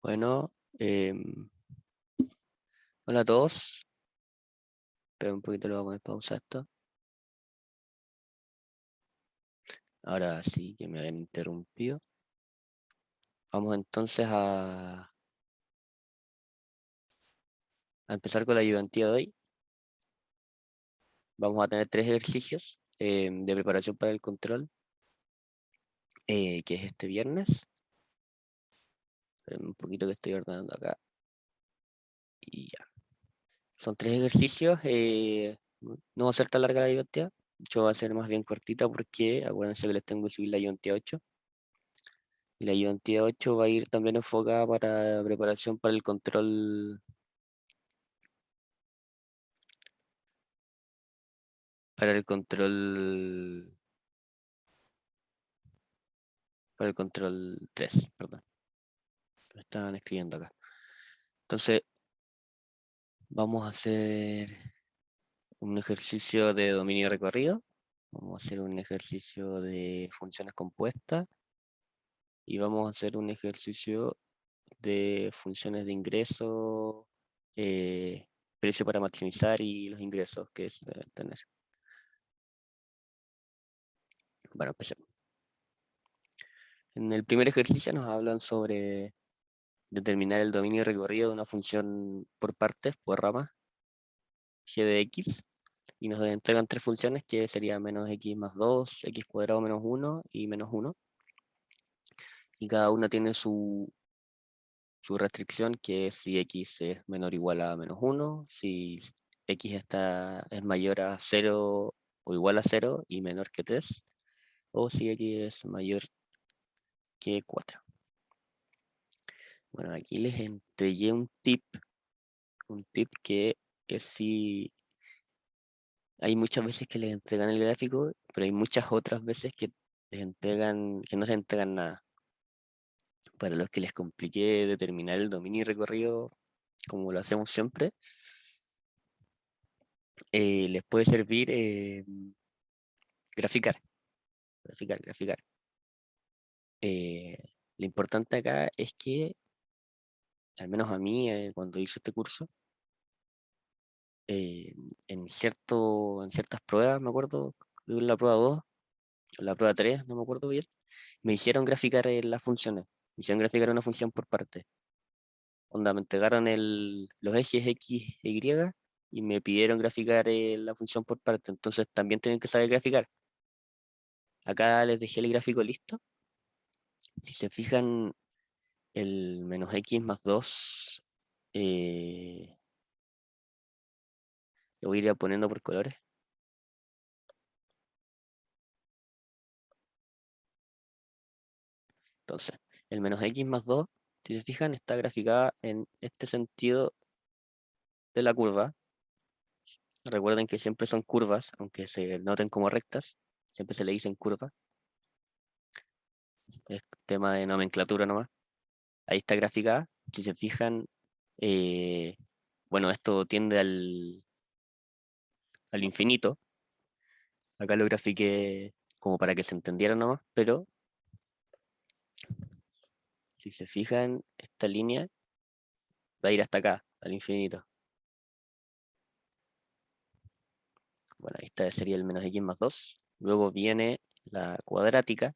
Bueno, hola a todos. Espera un poquito, le voy a poner pausa a esto. Ahora sí que me habían interrumpido. Vamos entonces a empezar con la ayudantía de hoy. Vamos a tener 3 ejercicios de preparación para el control, que es este viernes. Esperen un poquito que estoy ordenando acá. Y ya. Son 3 ejercicios. No va a ser tan larga la ayudantía. Yo va a ser más bien cortita porque acuérdense que les tengo que subir la ayudantía 8. Y la ayudantía 8 va a ir también enfocada para preparación para el control, para el control 3, perdón. Lo estaban escribiendo acá. Entonces, vamos a hacer un ejercicio de dominio recorrido. Vamos a hacer un ejercicio de funciones compuestas. Y vamos a hacer un ejercicio de funciones de ingreso, precio para maximizar y los ingresos que se deben tener. Bueno, empecemos. En el primer ejercicio nos hablan sobre determinar el dominio recorrido de una función por partes, por ramas, g de x, y nos entregan 3 funciones que serían menos x más 2, x cuadrado menos 1 y menos 1. Y cada una tiene su restricción, que es si x es menor o igual a menos 1, si x es mayor a 0 o igual a 0 y menor que 3, o si x es mayor que 4. Bueno, aquí les entregué un tip que es si hay muchas veces que les entregan el gráfico, pero hay muchas otras veces que no les entregan nada. Para los que les compliqué determinar el dominio y recorrido, como lo hacemos siempre, les puede servir graficar, graficar. Lo importante acá es que, al menos a mí, cuando hice este curso, en ciertas pruebas, me acuerdo, en la prueba 2, o la prueba 3, no me acuerdo bien, me hicieron graficar las funciones, me hicieron graficar una función por parte. Onda, me entregaron los ejes X e Y y me pidieron graficar la función por parte, entonces también tienen que saber graficar. Acá les dejé el gráfico listo. Si se fijan, el menos X más 2, lo voy a ir poniendo por colores. Entonces, el menos X más 2, si se fijan, está graficada en este sentido de la curva. Recuerden que siempre son curvas, aunque se noten como rectas, siempre se le dicen curva. Es tema de nomenclatura nomás. Ahí está graficada. Si se fijan, bueno, esto tiende al infinito. Acá lo grafiqué como para que se entendiera nomás, pero si se fijan, esta línea va a ir hasta acá, al infinito. Bueno, esta sería el menos x más 2. Luego viene la cuadrática.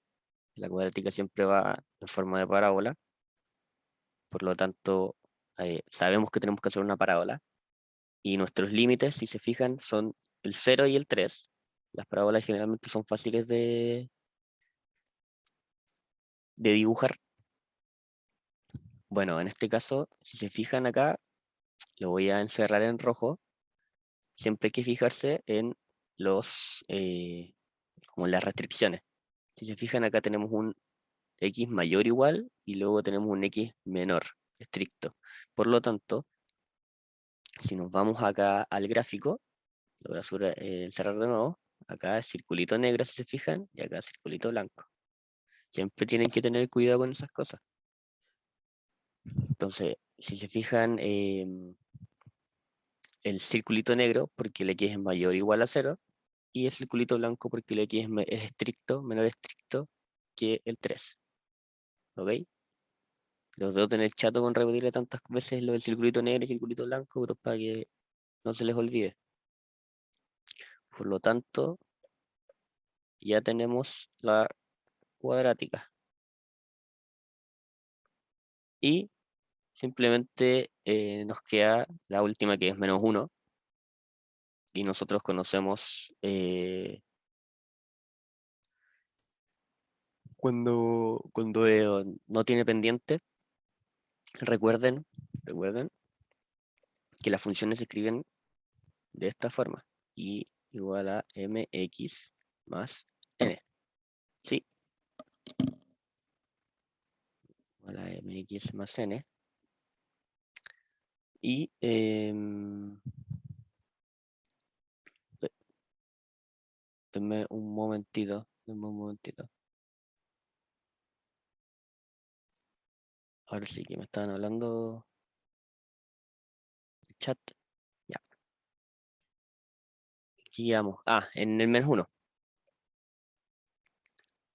La cuadrática siempre va en forma de parábola. Por lo tanto, sabemos que tenemos que hacer una parábola. Y nuestros límites, si se fijan, son el 0 y el 3. Las parábolas generalmente son fáciles de dibujar. Bueno, en este caso, si se fijan acá, lo voy a encerrar en rojo. Siempre hay que fijarse en como las restricciones. Si se fijan, acá tenemos un x mayor o igual y luego tenemos un x menor, estricto. Por lo tanto, si nos vamos acá al gráfico, lo voy a encerrar de nuevo. Acá es circulito negro, si se fijan, y acá circulito blanco. Siempre tienen que tener cuidado con esas cosas. Entonces, si se fijan, el circulito negro, porque el x es mayor o igual a 0, y el circulito blanco, porque el x es estricto, menor estricto que el 3. ¿Ok? Los debo tener chato con repetirle tantas veces lo del circulito negro y el circulito blanco, pero para que no se les olvide. Por lo tanto, ya tenemos la cuadrática. Y simplemente nos queda la última, que es -1. Y nosotros conocemos cuando no tiene pendiente. Recuerden que las funciones se escriben de esta forma: y igual a mx más n. ¿Sí? Igual a mx más n. Y denme un momentito. Ahora sí que me estaban hablando el chat. Ya. Aquí llegamos. En el -1.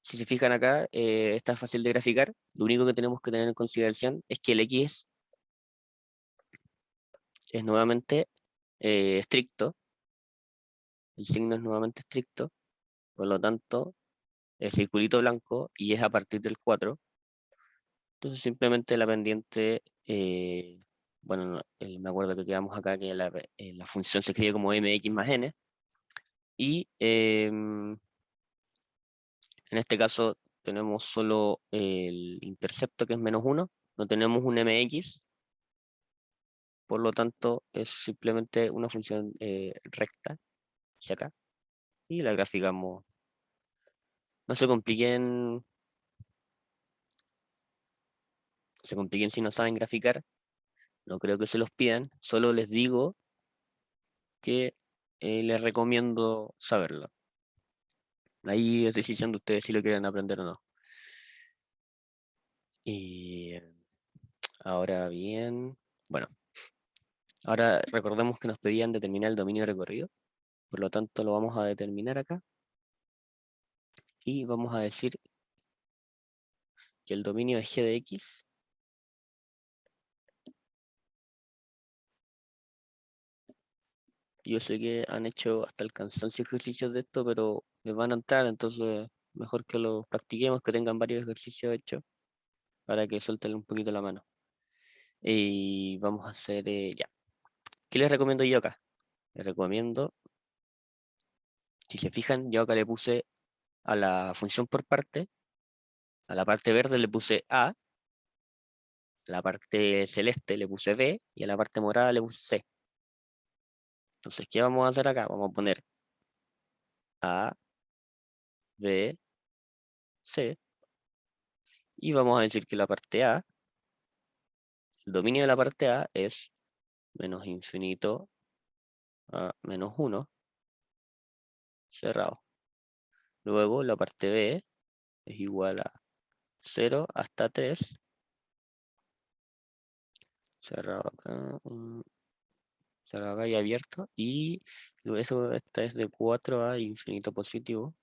Si se fijan acá, está fácil de graficar. Lo único que tenemos que tener en consideración es que el x es nuevamente estricto. El signo es nuevamente estricto. Por lo tanto, el circulito blanco y es a partir del 4. Entonces simplemente la pendiente, bueno, me acuerdo que quedamos acá que la función se escribe como mx más n. Y en este caso tenemos solo el intercepto, que es -1. No tenemos un mx. Por lo tanto, es simplemente una función recta hacia acá. Y la graficamos. No se compliquen si no saben graficar. No creo que se los pidan. Solo les digo que les recomiendo saberlo. Ahí es decisión de ustedes si lo quieren aprender o no. Y ahora bien, bueno, ahora recordemos que nos pedían determinar el dominio de recorrido. Por lo tanto, lo vamos a determinar acá. Y vamos a decir que el dominio es g de x. Yo sé que han hecho hasta el cansancio ejercicios de esto, pero les van a entrar, entonces mejor que lo practiquemos, que tengan varios ejercicios hechos para que suelten un poquito la mano. Y vamos a hacer ya. ¿Qué les recomiendo yo acá? Les recomiendo, si se fijan, yo acá le puse a la función por parte, a la parte verde le puse A, a la parte celeste le puse B y a la parte morada le puse C. Entonces, ¿qué vamos a hacer acá? Vamos a poner A, B, C, y vamos a decir que la parte A, el dominio de la parte A es menos infinito a -1 cerrado. Luego la parte B es igual a 0 hasta 3 cerrado acá, cerrado acá y abierto. Y eso, esta es de 4 a infinito positivo.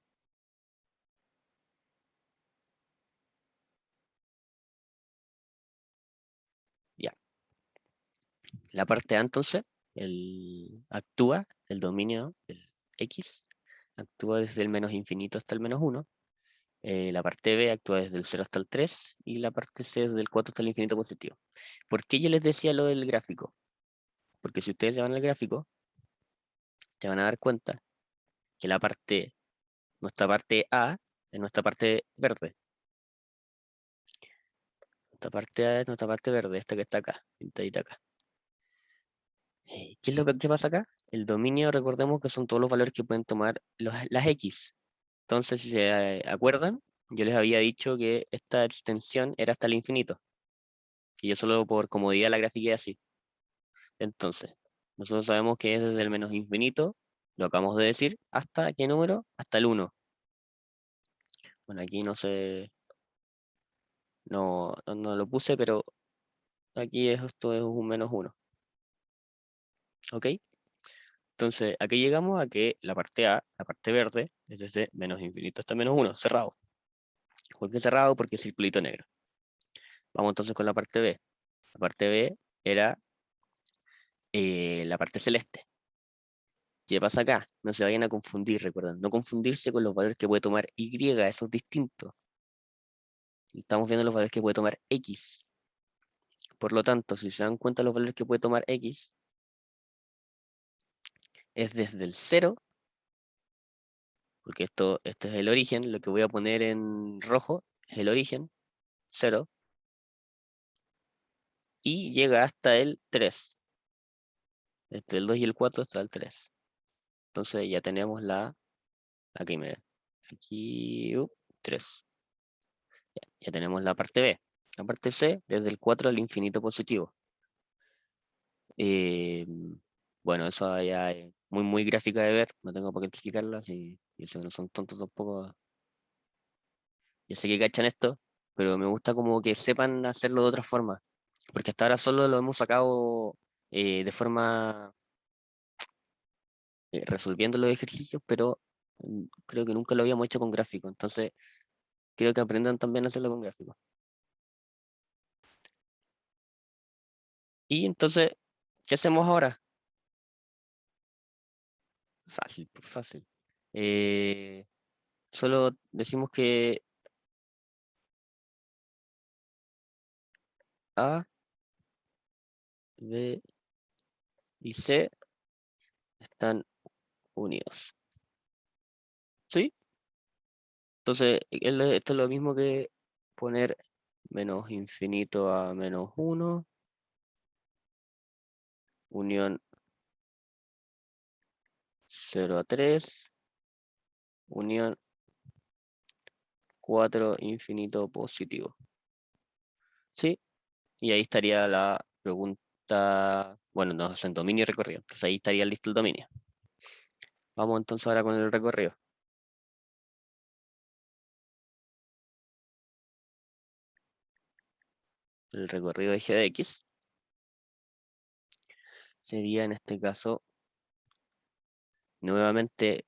Ya. La parte A entonces, el dominio del X, actúa desde el menos infinito hasta el -1. La parte B actúa desde el 0 hasta el 3 y la parte C desde el 4 hasta el infinito positivo. ¿Por qué yo les decía lo del gráfico? Porque si ustedes se van al gráfico, te van a dar cuenta que nuestra parte A es nuestra parte verde. Nuestra parte A es nuestra parte verde, esta que está acá, pintadita acá. ¿Qué es lo que pasa acá? El dominio, recordemos que son todos los valores que pueden tomar las X. Entonces, si se acuerdan, yo les había dicho que esta extensión era hasta el infinito. Que yo solo por comodidad la grafiqué así. Entonces, nosotros sabemos que es desde el menos infinito, lo acabamos de decir, ¿hasta qué número? Hasta el 1. Bueno, aquí no sé, no lo puse, pero aquí esto es un -1. ¿Ok? Entonces, aquí llegamos a que la parte A, la parte verde, es desde menos infinito hasta -1, cerrado. ¿Por qué cerrado? Porque es circulito negro. Vamos entonces con la parte B. La parte B era la parte celeste. ¿Qué pasa acá? No se vayan a confundir, recuerden. No confundirse con los valores que puede tomar Y, eso es distinto. Estamos viendo los valores que puede tomar X. Por lo tanto, si se dan cuenta los valores que puede tomar X, es desde el 0, porque esto es el origen, lo que voy a poner en rojo es el origen, 0, y llega hasta el 3. Entre el 2 y el 4 está el 3. Entonces ya tenemos aquí miren, aquí, 3. Ya tenemos la parte B. La parte C, desde el 4 al infinito positivo. Eh, bueno, eso ya es muy gráfica de ver, no tengo por qué explicarla, y sé que no son tontos tampoco. Yo sé que cachan esto, pero me gusta como que sepan hacerlo de otra forma, porque hasta ahora solo lo hemos sacado de forma resolviendo los ejercicios, pero creo que nunca lo habíamos hecho con gráfico, entonces creo que aprendan también a hacerlo con gráfico. Y entonces, ¿qué hacemos ahora? Fácil, pues fácil. Solo decimos que A, B y C están unidos. ¿Sí? Entonces, esto es lo mismo que poner menos infinito a menos 1, unión 0 a 3, unión 4 infinito positivo. ¿Sí? Y ahí estaría la pregunta, bueno, nos hacen dominio y recorrido, entonces ahí estaría listo el dominio. Vamos entonces ahora con el recorrido. El recorrido de eje de X sería en este caso nuevamente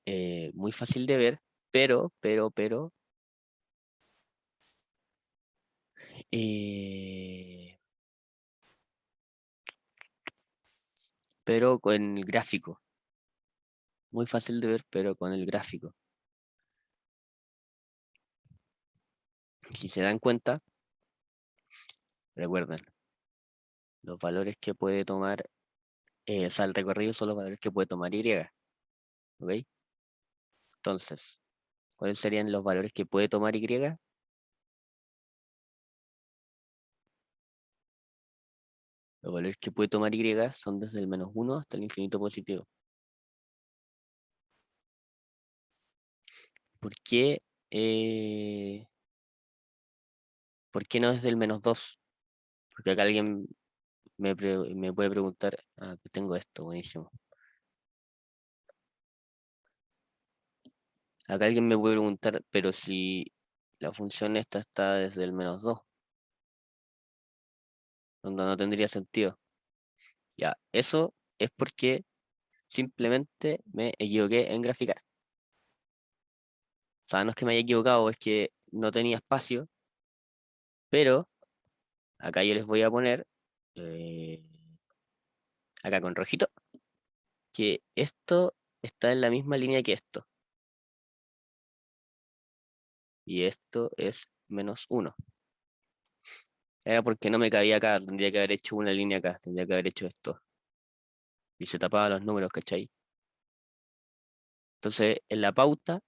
muy fácil de ver, pero eh, pero con el gráfico. Muy fácil de ver, pero con el gráfico. Si se dan cuenta, recuerden, los valores que puede tomar, o sea, el recorrido son los valores que puede tomar Y. ¿Ok? Entonces, ¿cuáles serían los valores que puede tomar Y? Los valores que puede tomar Y son desde el menos 1 hasta el infinito positivo. ¿Por qué, eh, ¿por qué no desde el menos 2? Porque acá alguien me puede preguntar, que tengo esto, buenísimo. Acá alguien me puede preguntar, pero si la función esta está desde el menos 2, donde no tendría sentido. Ya, eso es porque simplemente me equivoqué en graficar. O sea, no es que me haya equivocado, es que no tenía espacio, pero acá yo les voy a poner, eh, acá con rojito, que esto está en la misma línea que esto. Y esto es menos 1. Era porque no me cabía acá, tendría que haber hecho una línea acá, tendría que haber hecho esto. Y se tapaban los números, ¿cachai? Entonces, en la pauta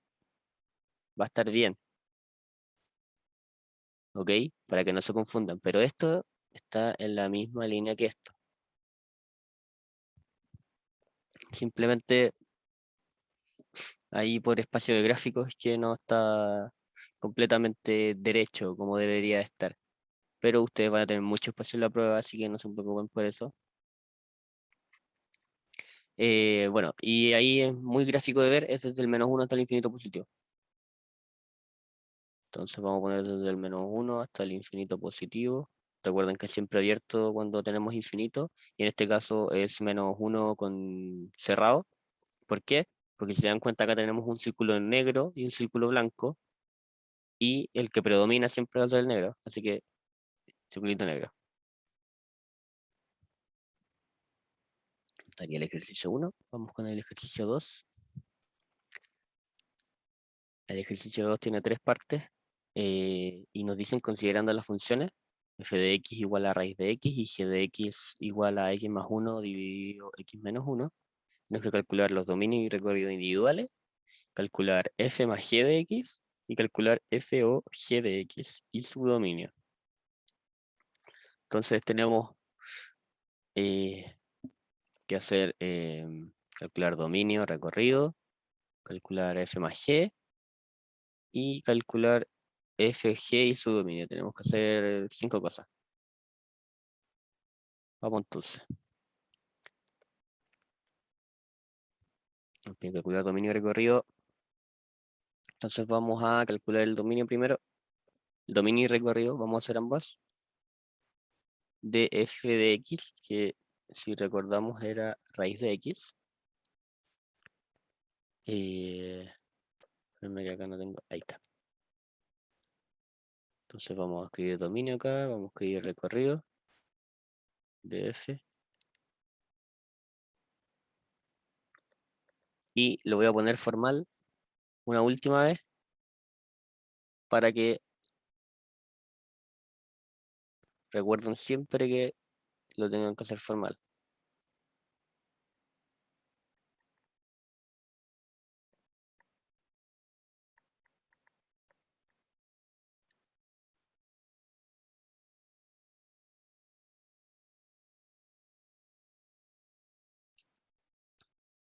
va a estar bien, ¿ok? Para que no se confundan. Pero esto está en la misma línea que esto. Simplemente ahí por espacio de gráficos es que no está completamente derecho como debería estar. Pero ustedes van a tener mucho espacio en la prueba, así que no se preocupen por eso. Bueno, y ahí es muy gráfico de ver, es desde el menos 1 hasta el infinito positivo. Entonces vamos a poner desde el menos 1 hasta el infinito positivo. Recuerden que es siempre abierto cuando tenemos infinito, y en este caso es menos 1 con cerrado. ¿Por qué? Porque si se dan cuenta acá tenemos un círculo negro y un círculo blanco, y el que predomina siempre va a ser el negro. Así que circulito negro. Estaría el ejercicio 1. Vamos con el ejercicio 2. El ejercicio 2 tiene 3 partes y nos dicen, considerando las funciones, f de x igual a raíz de x y g de x igual a x más 1 dividido x menos 1. Tenemos que calcular los dominios y recorridos individuales, calcular f más g de x y calcular f o g de x y su dominio. Entonces tenemos que hacer calcular dominio, recorrido, calcular f más g y calcular fg y su dominio. Tenemos que hacer 5 cosas. Vamos entonces. Calcular dominio y recorrido. Entonces vamos a calcular el dominio primero. El dominio y recorrido, vamos a hacer ambas. De f de x, que si recordamos era raíz de x. Espérame que acá no tengo. Ahí está. Entonces vamos a escribir dominio acá, vamos a escribir recorrido de f. Y lo voy a poner formal una última vez para que recuerden siempre que lo tengan que hacer formal.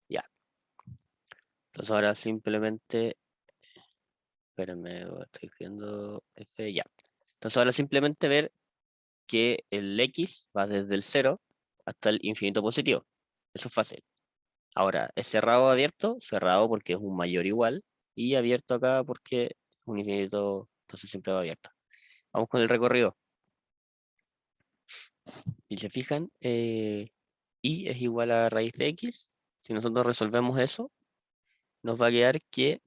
Ya. Entonces ahora simplemente, espérenme, estoy escribiendo f, ya. Entonces ahora simplemente ver que el x va desde el 0 hasta el infinito positivo. Eso es fácil. Ahora, ¿es cerrado o abierto? Cerrado porque es un mayor igual y abierto acá porque es un infinito, entonces siempre va abierto. Vamos con el recorrido. Si se fijan, y es igual a raíz de x. Si nosotros resolvemos eso, nos va a quedar que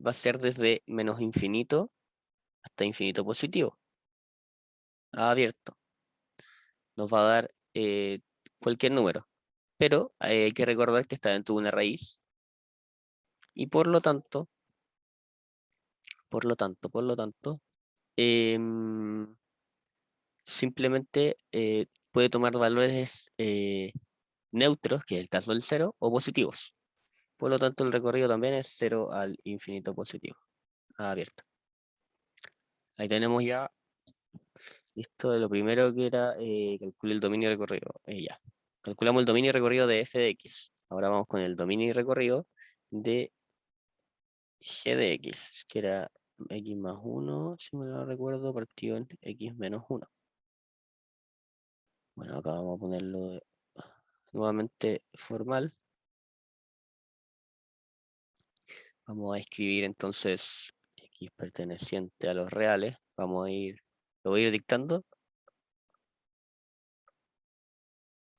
va a ser desde menos infinito hasta infinito positivo, abierto. Nos va a dar cualquier número, pero hay que recordar que está dentro de una raíz y por lo tanto, em, simplemente puede tomar valores neutros, que es el caso del 0, o positivos. Por lo tanto, el recorrido también es 0 al infinito positivo, abierto. Ahí tenemos ya listo de lo primero que era calcular el dominio y recorrido. Ya. Calculamos el dominio y recorrido de f de x. Ahora vamos con el dominio y recorrido de g de x, que era x más 1, si me lo recuerdo, partido en x menos 1. Bueno, acá vamos a ponerlo nuevamente formal. Vamos a escribir entonces x perteneciente a los reales. Vamos a ir, lo voy a ir dictando.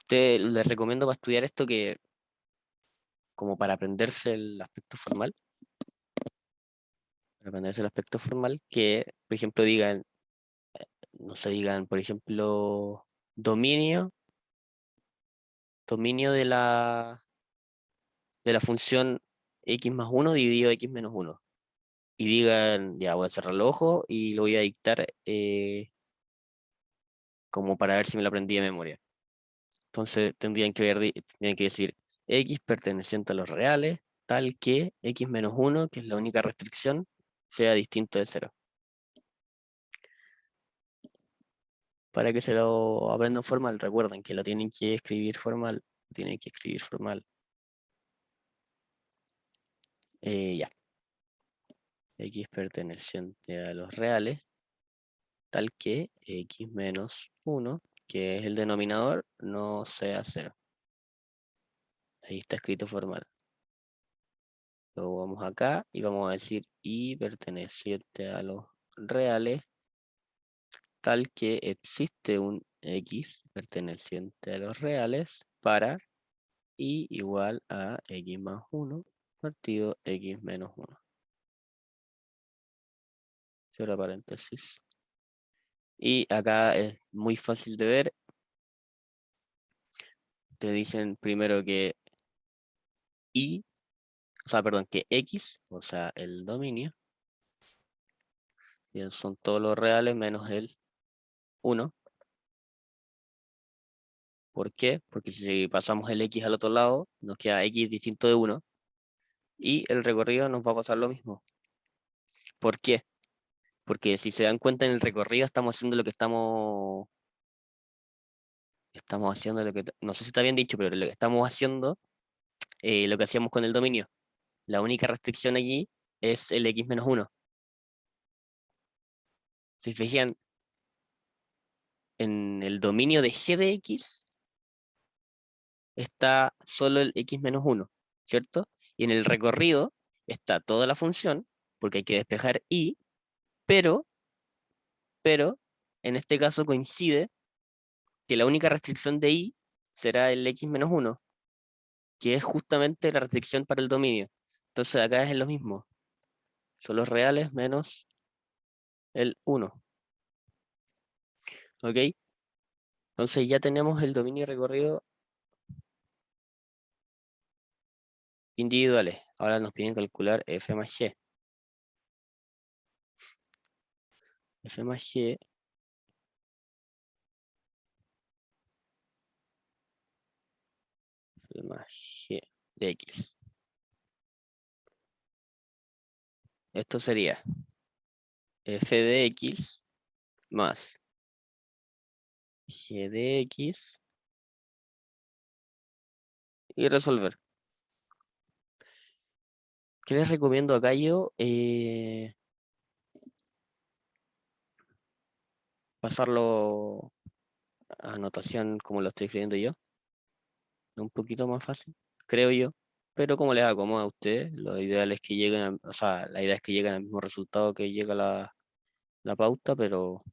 Les recomiendo para estudiar esto que, como para aprenderse el aspecto formal, que, por ejemplo, digan, no se digan, por ejemplo, dominio de la función x más 1 dividido x menos 1. Y digan, ya voy a cerrar los ojos y lo voy a dictar como para ver si me lo aprendí de memoria. Entonces tendrían que decir x perteneciente a los reales, tal que x menos 1, que es la única restricción, sea distinto de 0. Para que se lo aprendan formal, recuerden que lo tienen que escribir formal. Ya. X perteneciente a los reales, tal que x menos 1, que es el denominador, no sea 0. Ahí está escrito formal. Luego vamos acá y vamos a decir y perteneciente a los reales, tal que existe un x perteneciente a los reales para y igual a x más 1 partido x menos 1. Cierra paréntesis. Y acá es muy fácil de ver. Te dicen primero que y, o sea, perdón, que x, o sea, el dominio, y son todos los reales menos el 1. ¿Por qué? Porque si pasamos el x al otro lado, nos queda x distinto de 1. Y el recorrido nos va a pasar lo mismo. ¿Por qué? Porque si se dan cuenta en el recorrido estamos haciendo lo que estamos haciendo lo que, no sé si está bien dicho, pero lo que estamos haciendo, lo que hacíamos con el dominio. La única restricción allí es el x menos 1. Si se fijan, en el dominio de g de x está solo el x menos 1, ¿cierto? Y en el recorrido está toda la función, porque hay que despejar y, pero, pero, en este caso coincide que la única restricción de y será el x menos 1, que es justamente la restricción para el dominio. Entonces acá es lo mismo, son los reales menos el 1, ¿ok? Entonces ya tenemos el dominio recorrido individuales. Ahora nos piden calcular f más g. F más g más g de x. Esto sería f de x más g de x y resolver. ¿Qué les recomiendo acá yo? Pasarlo a anotación como lo estoy escribiendo yo. Un poquito más fácil, creo yo. Pero como les acomoda a ustedes, lo ideal es que lleguen, o sea, la idea es que lleguen al mismo resultado que llega la pauta, pero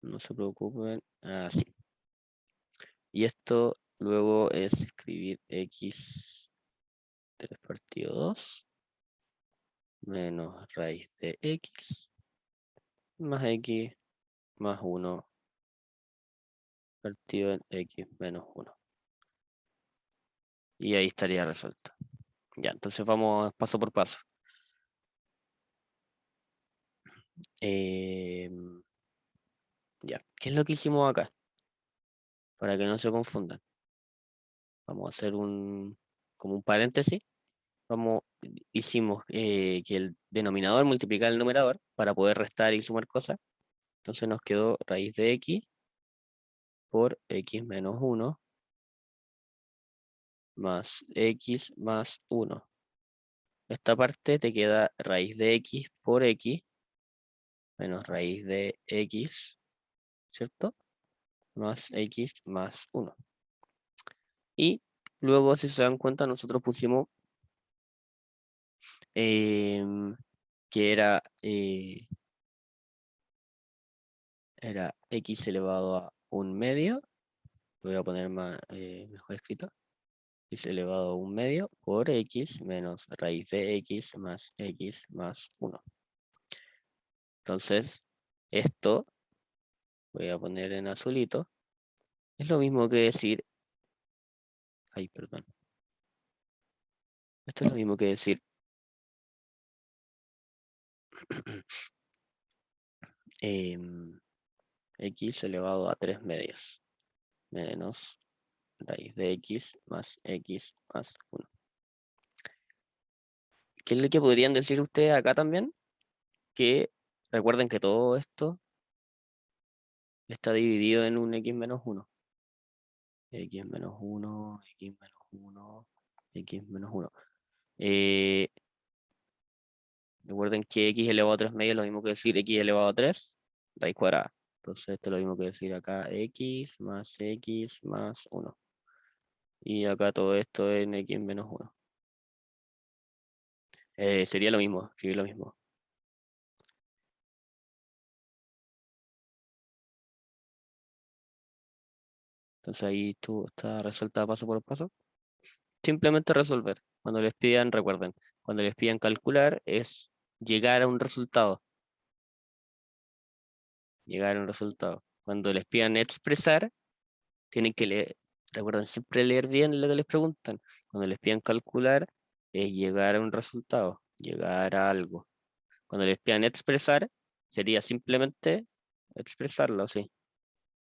no se preocupen. Así. Y esto luego es escribir x 3 partido 2 menos raíz de x más 1 partido en x menos 1. Y ahí estaría resuelto. Ya, entonces vamos paso por paso. Ya, ¿qué es lo que hicimos acá? Para que no se confundan. Vamos a hacer como un paréntesis. Hicimos que el denominador multiplicara el numerador para poder restar y sumar cosas. Entonces nos quedó raíz de x por x menos 1 más x más 1. Esta parte te queda raíz de x por x menos raíz de x, ¿cierto? Más x más 1. Y luego, si se dan cuenta, nosotros pusimos que era x elevado a un medio. Lo voy a poner mejor escrito. X elevado a un medio por x menos raíz de x más 1. Entonces, esto, voy a poner en azulito, es lo mismo que decir, ay, perdón. Esto es lo mismo que decir x elevado a 3 medios menos raíz de x más 1. ¿Qué es lo que podrían decir ustedes acá también? Que recuerden que todo esto está dividido en un x menos 1. X menos 1, x menos 1, x menos 1. Recuerden que x elevado a 3 medios es lo mismo que decir x elevado a 3 raíz cuadrada. Entonces esto es lo mismo que decir acá x más 1. Y acá todo esto en x menos 1. Sería lo mismo, escribir lo mismo. Entonces ahí tú está resuelta paso por paso. Simplemente resolver. Cuando les pidan, recuerden, cuando les pidan calcular es llegar a un resultado. llegar a un resultado. Cuando les pidan expresar, tienen que leer, recuerden siempre leer bien lo que les preguntan. Cuando les pidan calcular, es llegar a un resultado, llegar a algo. Cuando les pidan expresar, sería simplemente expresarlo, sí.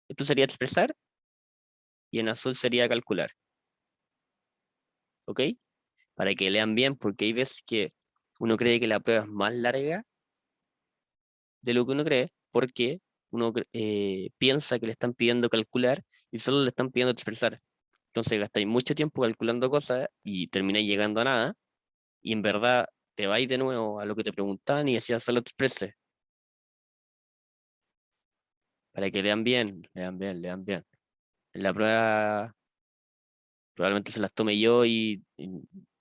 Esto sería expresar y en azul sería calcular, ¿ok? Para que lean bien, porque hay veces que uno cree que la prueba es más larga de lo que uno cree, porque uno piensa que le están pidiendo calcular y solo le están pidiendo expresar. Entonces gastáis mucho tiempo calculando cosas y termináis llegando a nada, y en verdad te vais de nuevo a lo que te preguntaban y decías solo exprese, para que lean bien, lean bien, lean bien. En la prueba probablemente se las tome yo y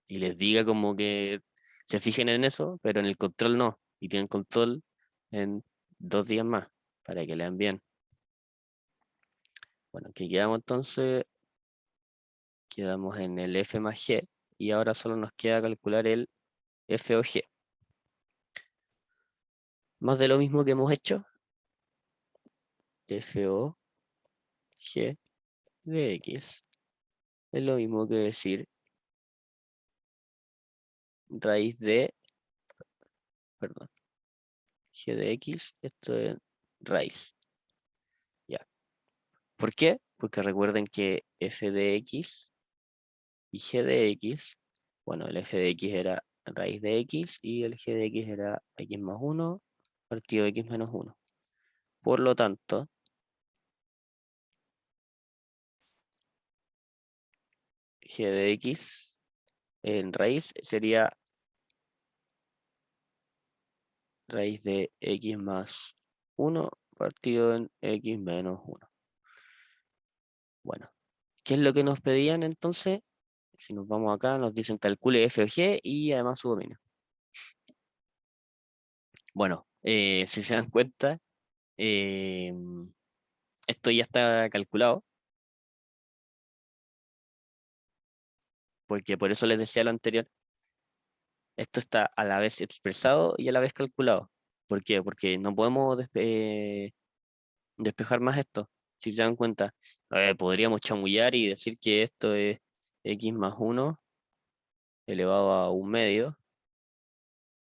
les diga como que se fijen en eso, pero en el control no, y tienen control en 2 días más, para que lean bien. Bueno, aquí quedamos entonces, quedamos en el f más g, y ahora solo nos queda calcular el f o g. Más de lo mismo que hemos hecho, f o g de x. Es lo mismo que decir raíz de, perdón, g de x, esto es raíz. Ya. ¿Por qué? Porque recuerden que f de x y g de x, bueno, el f de x era raíz de x y el g de x era x más 1 partido de x menos 1. Por lo tanto, g de x en raíz sería raíz de x más 1 partido en x menos 1. Bueno, ¿qué es lo que nos pedían entonces? Si nos vamos acá, nos dicen calcule f o g y además su dominio. Bueno, si se dan cuenta, eh, esto ya está calculado, porque por eso les decía lo anterior, esto está a la vez expresado y a la vez calculado. ¿Por qué? Porque no podemos despejar más esto. Si se dan cuenta, podríamos chamullar y decir que esto es x más 1 elevado a un medio,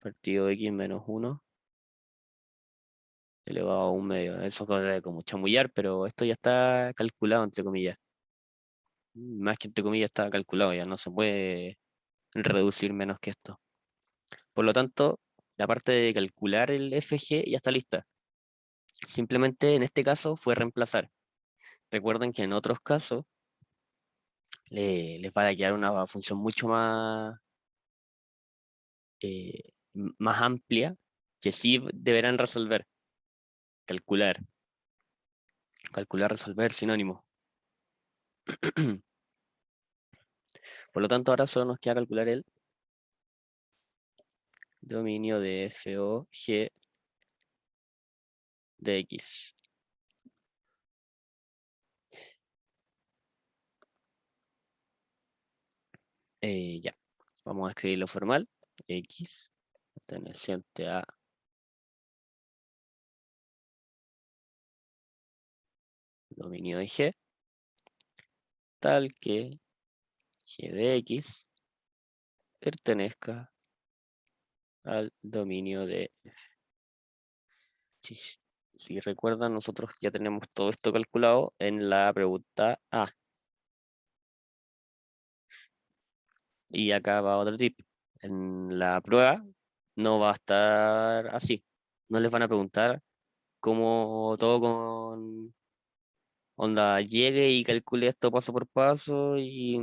partido de x menos 1 elevado a un medio. Eso es como chamullar, pero esto ya está calculado, entre comillas. Más que entre comillas está calculado, ya no se puede reducir menos que esto. Por lo tanto, la parte de calcular el FG ya está lista. Simplemente en este caso fue reemplazar. Recuerden que en otros casos les va a quedar una función mucho más amplia que sí deberán resolver. Calcular. Calcular, resolver, sinónimo. Por lo tanto, ahora solo nos queda calcular el dominio de f o g de x. Ya, vamos a escribirlo formal. X perteneciente a dominio de g, tal que g de x pertenezca al dominio de f. Si recuerdan, nosotros ya tenemos todo esto calculado en la pregunta A. Y acá va otro tip. En la prueba no va a estar así. No les van a preguntar cómo todo con onda llegue y calcule esto paso por paso y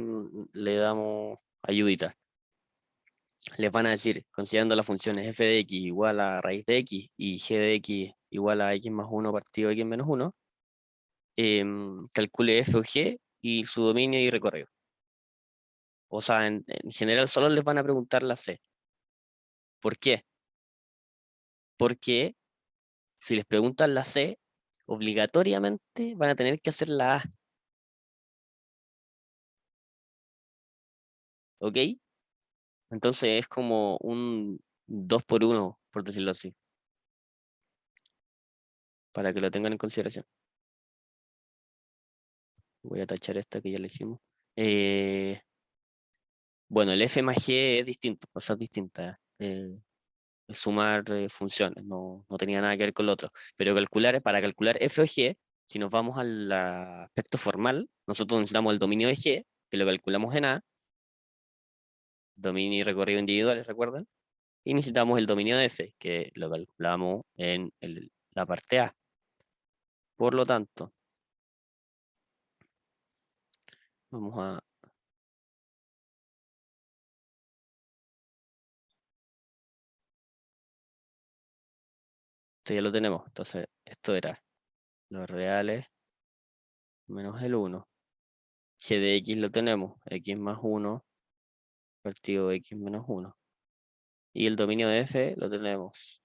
le damos ayudita. Les van a decir, considerando las funciones f de x igual a raíz de x y g de x igual a x más 1 partido de x menos 1, calcule f o g y su dominio y recorrido. O sea, en general solo les van a preguntar la C. ¿Por qué? Porque si les preguntan la C, obligatoriamente van a tener que hacer la A, ¿ok? Entonces es como un 2 por 1, por decirlo así. para que lo tengan en consideración. Voy a tachar esta que ya la hicimos. Bueno, el f más g es distinto, cosas distintas. Es sumar funciones, no tenía nada que ver con lo otro. Pero para calcular f o g, si nos vamos al aspecto formal, nosotros necesitamos el dominio de g, que lo calculamos en A, dominio y recorrido individuales, ¿recuerdan? Y necesitamos el dominio de f, que lo calculamos en la parte A. Por lo tanto, vamos a... Esto ya lo tenemos. Entonces, esto era los reales menos el 1. G de x lo tenemos. X más 1 partido x menos 1. Y el dominio de f lo tenemos.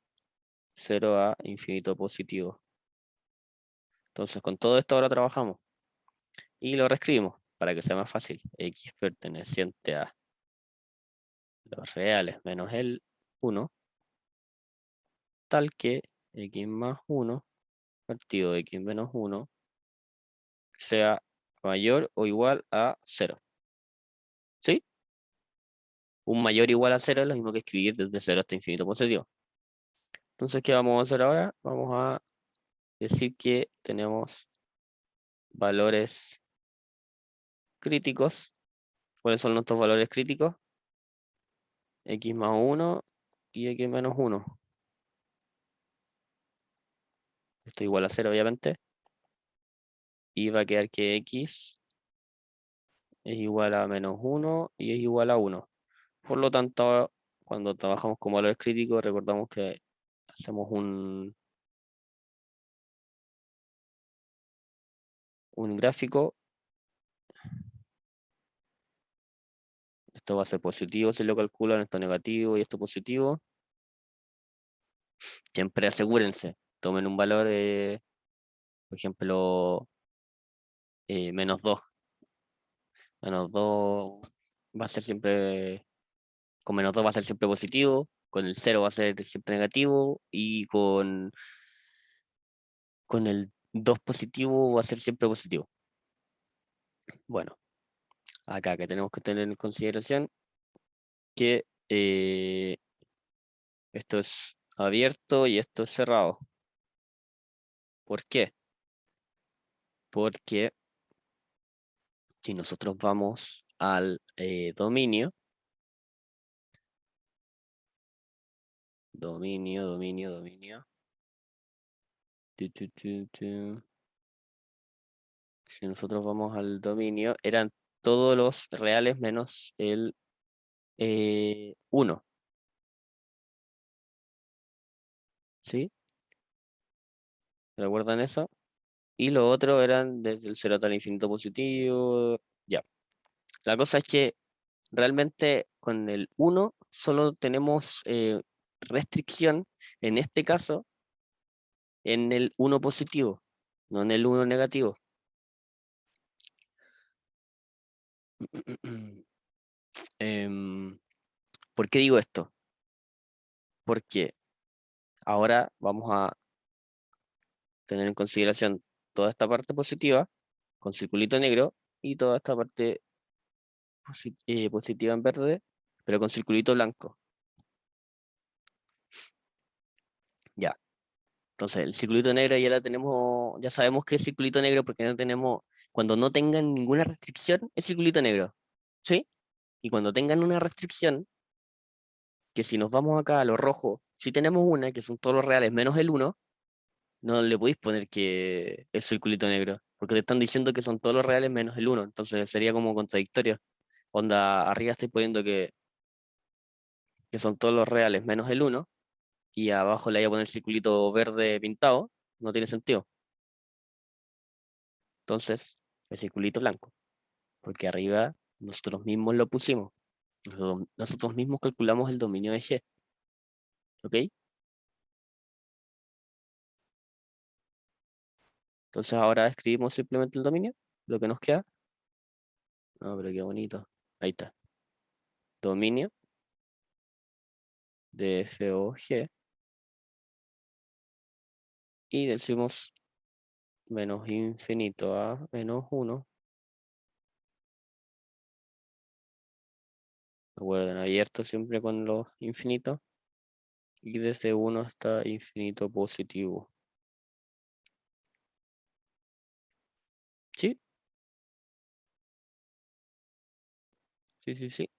0 a infinito positivo. Entonces, con todo esto ahora trabajamos. Y lo reescribimos para que sea más fácil. X perteneciente a los reales menos el 1, tal que x más 1 partido x menos 1 sea mayor o igual a 0. ¿Sí? Un mayor o igual a 0 es lo mismo que escribir desde 0 hasta infinito positivo. Entonces, ¿qué vamos a hacer ahora? Vamos a decir que tenemos valores críticos. ¿Cuáles son nuestros valores críticos? X más 1 y x menos 1. Esto igual a 0, obviamente. Y va a quedar que x es igual a menos 1 y es igual a 1. Por lo tanto, cuando trabajamos con valores críticos, recordamos que hacemos un gráfico. Esto va a ser positivo si lo calculan, esto negativo y esto positivo. Siempre asegúrense, tomen un valor, por ejemplo, menos 2. Menos 2 va a ser siempre, con menos 2 va a ser siempre positivo, con el 0 va a ser siempre negativo y con el 2 positivo va a ser siempre positivo. Bueno, acá que tenemos que tener en consideración que esto es abierto y esto es cerrado. ¿Por qué? Porque si nosotros vamos al dominio, si nosotros vamos al dominio, eran todos los reales menos el 1. ¿Sí? ¿Recuerdan eso? Y lo otro eran desde el 0 hasta el infinito positivo. Ya. La cosa es que realmente con el 1 solo tenemos restricción, en este caso, en el 1 positivo, no en el 1 negativo. ¿Por qué digo esto? Porque ahora vamos a tener en consideración toda esta parte positiva con circulito negro y toda esta parte positiva en verde, pero con circulito blanco. Ya. Entonces, el circulito negro ya la tenemos, ya sabemos que es circulito negro porque no tenemos, cuando no tengan ninguna restricción, es circulito negro. ¿Sí? Y cuando tengan una restricción, que si nos vamos acá a lo rojo, si tenemos una, que son todos los reales menos el 1, no le podéis poner que es circulito negro, porque te están diciendo que son todos los reales menos el 1, entonces sería como contradictorio. Onda, arriba estoy poniendo que son todos los reales menos el 1, y abajo le voy a poner circulito verde pintado, no tiene sentido. Entonces, el circulito blanco, porque arriba nosotros mismos lo pusimos. Nosotros mismos calculamos el dominio de G. ¿Ok? Entonces ahora escribimos simplemente el dominio, lo que nos queda. No, pero qué bonito. Ahí está. Dominio de f o g y decimos menos infinito a menos 1. Recuerden, abierto siempre con los infinitos. Y desde 1 hasta infinito positivo. ¿Sí? Sí, sí, sí.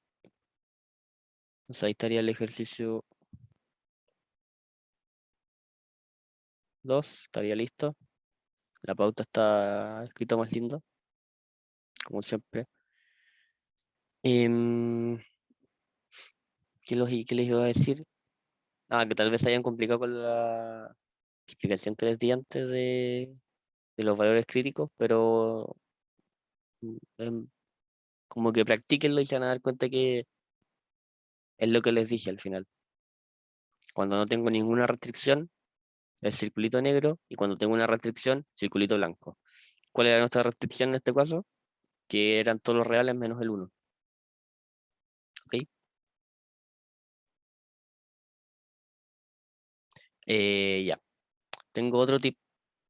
Entonces ahí estaría el ejercicio 2. Estaría listo. La pauta está escrita más lindo, como siempre. ¿Qué les iba a decir? Que tal vez hayan complicado con la explicación que les di antes de los valores críticos, pero em, como que practíquenlo y se van a dar cuenta que es lo que les dije al final. Cuando no tengo ninguna restricción, el circulito negro, y cuando tengo una restricción, circulito blanco. ¿Cuál era nuestra restricción en este caso? Que eran todos los reales menos el 1. ¿Ok? Ya. Tengo otro tip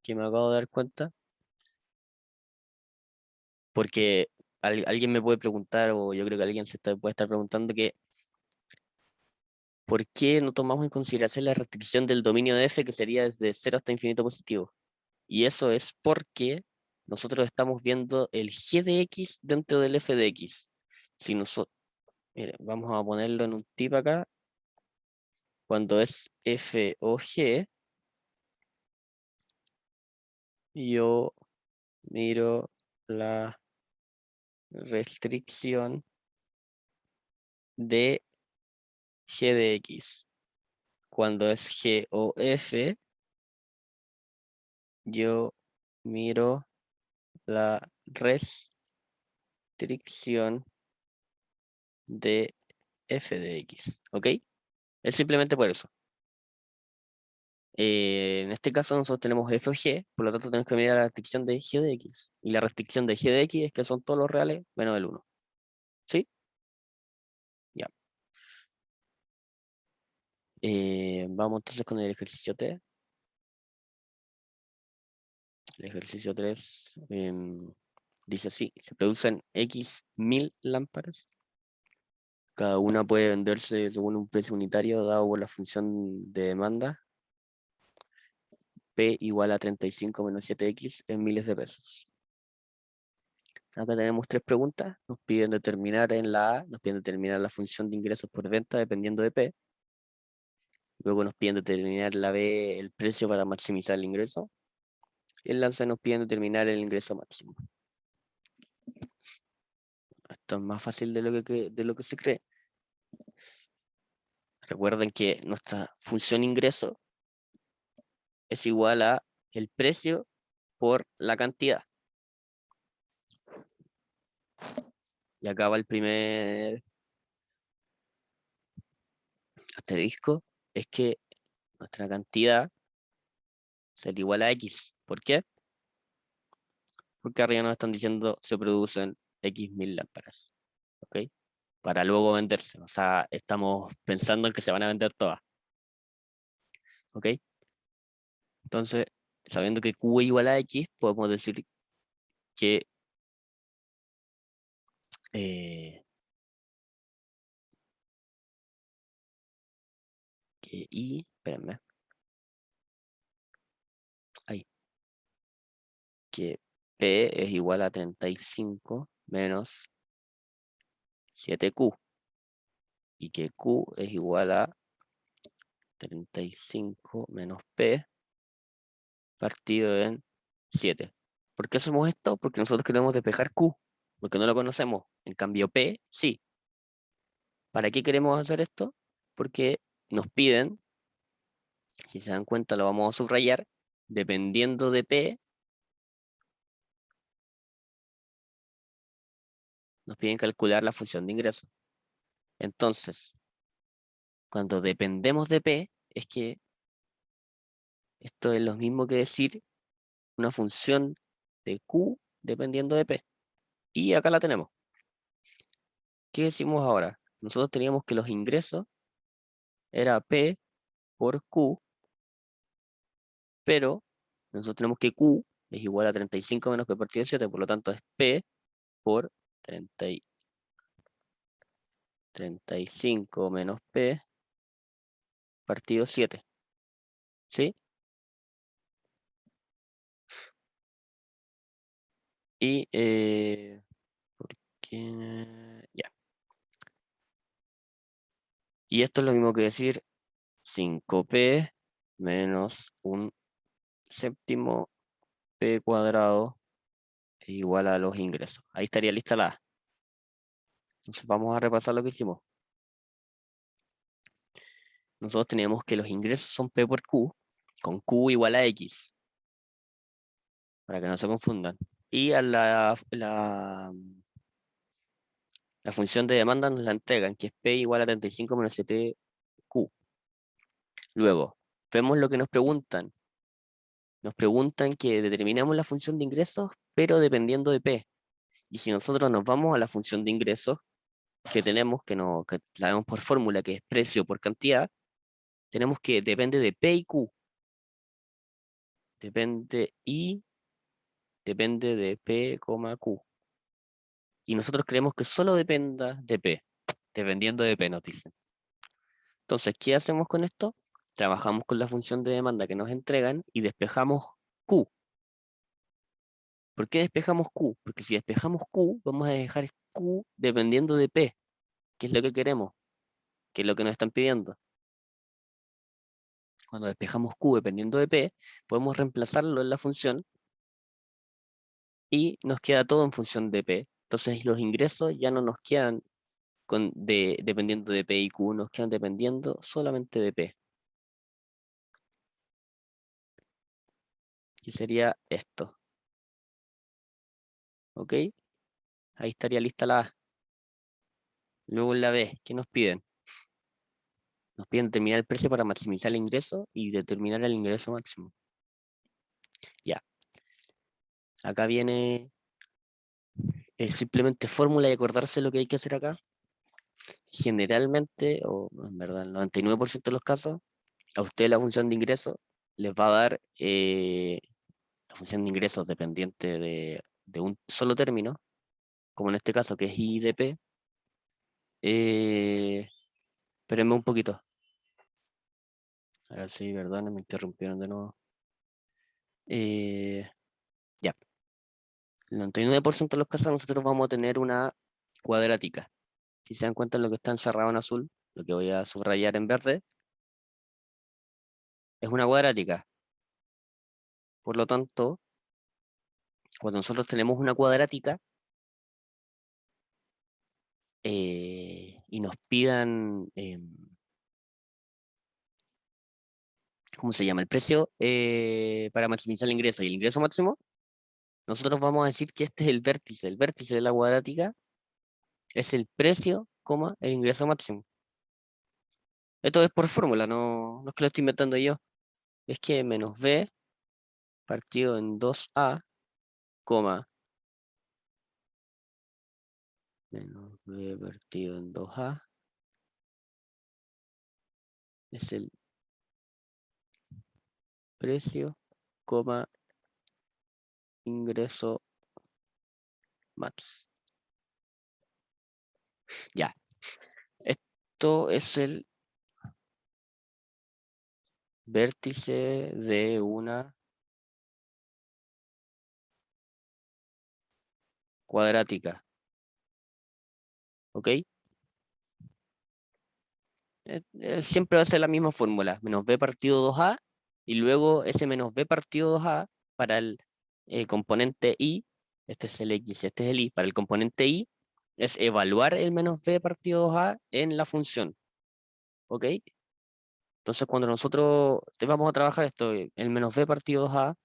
que me acabo de dar cuenta, porque alguien me puede preguntar, o yo creo que alguien puede estar preguntando que ¿por qué no tomamos en consideración la restricción del dominio de f, que sería desde 0 hasta infinito positivo? Y eso es porque nosotros estamos viendo el g de x dentro del f de x. Si nosotros, vamos a ponerlo en un tip acá. Cuando es f o g, yo miro la restricción de g de x. Cuando es g o f, yo miro la restricción de f de x, ¿ok? Es simplemente por eso. En este caso nosotros tenemos f o g, por lo tanto tenemos que mirar la restricción de g de x. Y la restricción de g de x es que son todos los reales menos el 1. ¿Sí? Ya. Vamos entonces con el ejercicio 3. El ejercicio 3 dice así: se producen x 1000 lámparas. Cada una puede venderse según un precio unitario dado por la función de demanda P igual a 35 menos 7x en miles de pesos. Acá tenemos tres preguntas. Nos piden determinar en la A, nos piden determinar la función de ingresos por venta dependiendo de P. Luego nos piden determinar la B, el precio para maximizar el ingreso. Y en la C nos piden determinar el ingreso máximo. Esto es más fácil de lo que se cree. Recuerden que nuestra función ingreso es igual a el precio por la cantidad. Y acá va el primer asterisco, es que nuestra cantidad será igual a X. ¿Por qué? Porque arriba nos están diciendo se producen X mil lámparas. ¿Ok? Para luego venderse. O sea, estamos pensando en que se van a vender todas. ¿Ok? Entonces, sabiendo que Q es igual a X, podemos decir que I, espérenme, ahí, que P es igual a 35 menos 7Q y que Q es igual a 35 menos P partido en 7. ¿Por qué hacemos esto? Porque nosotros queremos despejar Q, porque no lo conocemos. En cambio P, sí. ¿Para qué queremos hacer esto? Porque nos piden, si se dan cuenta lo vamos a subrayar, dependiendo de P, nos piden calcular la función de ingreso. Entonces, cuando dependemos de P, es que esto es lo mismo que decir una función de Q dependiendo de P. Y acá la tenemos. ¿Qué decimos ahora? Nosotros teníamos que los ingresos era P por Q, pero nosotros tenemos que Q es igual a 35 menos P partido 7, por lo tanto es P por 35 menos P partido 7. ¿Sí? Y, ¿por qué? Ya. Y esto es lo mismo que decir 5P menos un séptimo P cuadrado es igual a los ingresos. Ahí estaría lista la A. Entonces vamos a repasar lo que hicimos. Nosotros tenemos que los ingresos son P por Q, con Q igual a X, para que no se confundan. Y a la función de demanda nos la entregan, que es P igual a 35 menos 7Q. Luego, vemos lo que nos preguntan. Nos preguntan que determinamos la función de ingresos, pero dependiendo de P. Y si nosotros nos vamos a la función de ingresos que tenemos, que la vemos por fórmula, que es precio por cantidad, tenemos que depende de P y Q. Depende de P, Q. Y nosotros creemos que solo dependa de P, dependiendo de P, nos dicen. Entonces, ¿qué hacemos con esto? Trabajamos con la función de demanda que nos entregan y despejamos Q. ¿Por qué despejamos Q? Porque si despejamos Q, vamos a dejar Q dependiendo de P, que es lo que queremos, que es lo que nos están pidiendo. Cuando despejamos Q dependiendo de P, podemos reemplazarlo en la función y nos queda todo en función de P. Entonces los ingresos ya no nos quedan dependiendo de P y Q, nos quedan dependiendo solamente de P. Y sería esto. ¿Ok? Ahí estaría lista la A. Luego en la B, ¿qué nos piden? Nos piden determinar el precio para maximizar el ingreso y determinar el ingreso máximo. Ya. Acá viene simplemente fórmula y acordarse lo que hay que hacer acá. Generalmente, o en verdad, el 99% de los casos, a usted la función de ingreso les va a dar la función de ingresos dependiente de un solo término, como en este caso que es IDP. Espérenme un poquito. Ahora sí, verdad, me interrumpieron de nuevo. Ya. El 99% de los casos nosotros vamos a tener una cuadrática. Si se dan cuenta de lo que está encerrado en azul, lo que voy a subrayar en verde, es una cuadrática. Por lo tanto, cuando nosotros tenemos una cuadrática y nos pidan, ¿cómo se llama? El precio para maximizar el ingreso y el ingreso máximo, nosotros vamos a decir que este es el vértice. El vértice de la cuadrática es el precio, el ingreso máximo. Esto es por fórmula, no es que lo estoy inventando yo. Es que menos b partido en 2a, menos b partido en 2a, es el precio, ingreso max. Ya, esto es el vértice de una cuadrática. ¿Ok? Siempre va a ser la misma fórmula, menos b partido 2a, y luego ese menos b partido 2a para el componente i, este es el x, este es el y, para el componente i, es evaluar el menos b partido 2a en la función. ¿Ok? Entonces cuando nosotros vamos a trabajar esto, el menos b partido 2a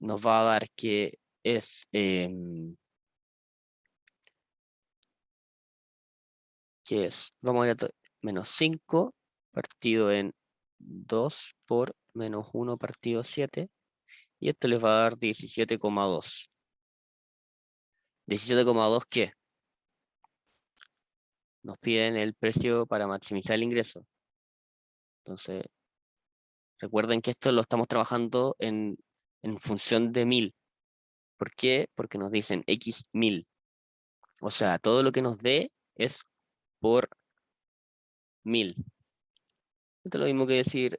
nos va a dar que es vamos a ir a menos 5 partido en 2 por menos 1 partido 7, y esto les va a dar 17,2. 17,2, ¿qué? Nos piden el precio para maximizar el ingreso. Entonces, Recuerden que esto lo estamos trabajando en función de 1000. ¿Por qué? Porque nos dicen x 1000. O sea, todo lo que nos dé es por 1000. Esto es lo mismo que decir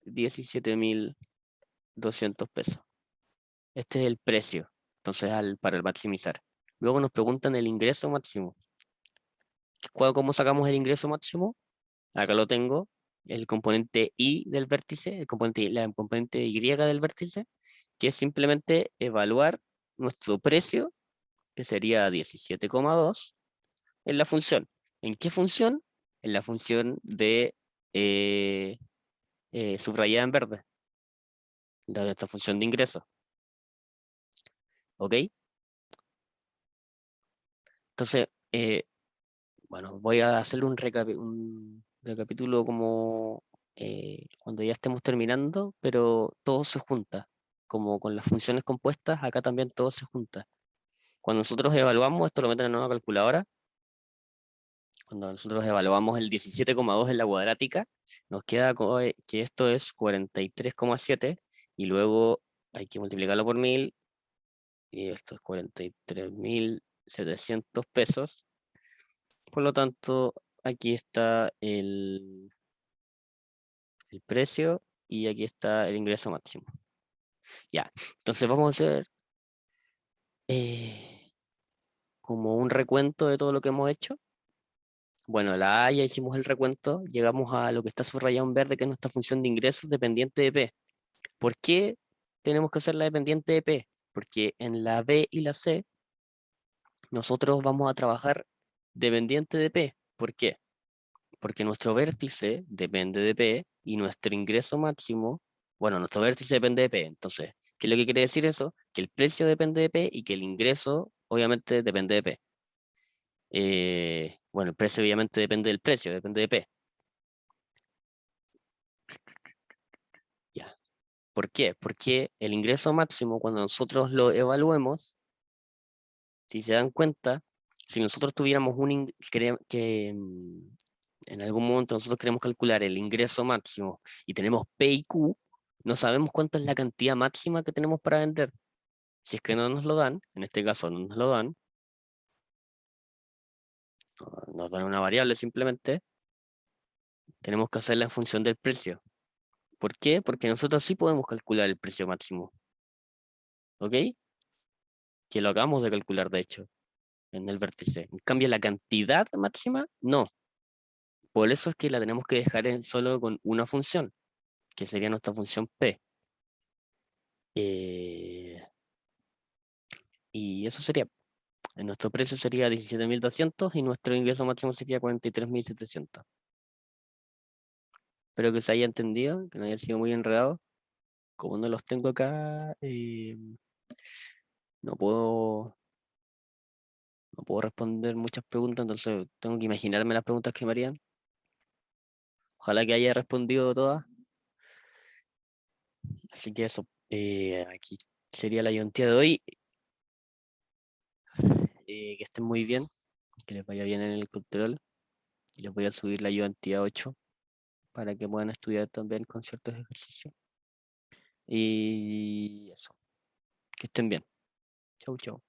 17.200 pesos. Este es el precio, entonces para el maximizar. Luego nos preguntan el ingreso máximo. ¿Cómo sacamos el ingreso máximo? Acá lo tengo, el componente Y del vértice, la componente Y del vértice, que es simplemente evaluar nuestro precio, que sería 17,2, en la función. ¿En qué función? En la función de subrayada en verde, de esta función de ingreso. ¿Ok? Entonces, bueno, voy a hacerle un recapítulo como cuando ya estemos terminando, pero todo se junta. Como con las funciones compuestas, acá también todo se junta. Cuando nosotros evaluamos, esto lo meten en la nueva calculadora, cuando nosotros evaluamos el 17,2 en la cuadrática, nos queda que esto es 43,7 y luego hay que multiplicarlo por 1000 y esto es 43.700 pesos. Por lo tanto, aquí está el precio y aquí está el ingreso máximo. Ya, entonces vamos a hacer como un recuento de todo lo que hemos hecho. Bueno, la A ya hicimos el recuento, llegamos a lo que está subrayado en verde, que es nuestra función de ingresos dependiente de P. ¿Por qué tenemos que hacer la dependiente de P? Porque en la B y la C nosotros vamos a trabajar dependiente de P. ¿Por qué? Porque nuestro vértice depende de P y nuestro ingreso máximo, bueno, nuestro vértice depende de P. Entonces, ¿qué es lo que quiere decir eso? Que el precio depende de P y que el ingreso obviamente depende de P. Bueno, el precio obviamente depende del precio, depende de P. Ya. ¿Por qué? Porque el ingreso máximo, cuando nosotros lo evaluemos, si se dan cuenta, si nosotros tuviéramos en algún momento nosotros queremos calcular el ingreso máximo y tenemos P y Q, no sabemos cuánto es la cantidad máxima que tenemos para vender. Si es que no nos lo dan, en este caso no nos lo dan, nos dan una variable simplemente, tenemos que hacerla en función del precio. ¿Por qué? Porque nosotros sí podemos calcular el precio máximo. ¿Ok? Que lo acabamos de calcular, de hecho, en el vértice. En cambio, la cantidad máxima, no. Por eso es que la tenemos que dejar solo con una función, que sería nuestra función P. Y eso sería. Nuestro precio sería 17.200 y nuestro ingreso máximo sería 43.700. Espero que se haya entendido, que no haya sido muy enredado. Como no los tengo acá, no puedo, no puedo responder muchas preguntas, entonces tengo que imaginarme las preguntas que me harían. Ojalá que haya respondido todas. Así que eso, aquí sería la ayuntía de hoy. Que estén muy bien, que les vaya bien en el control. Y les voy a subir la ayuntía 8 para que puedan estudiar también con ciertos ejercicios. Y eso, que estén bien. Chau, chau.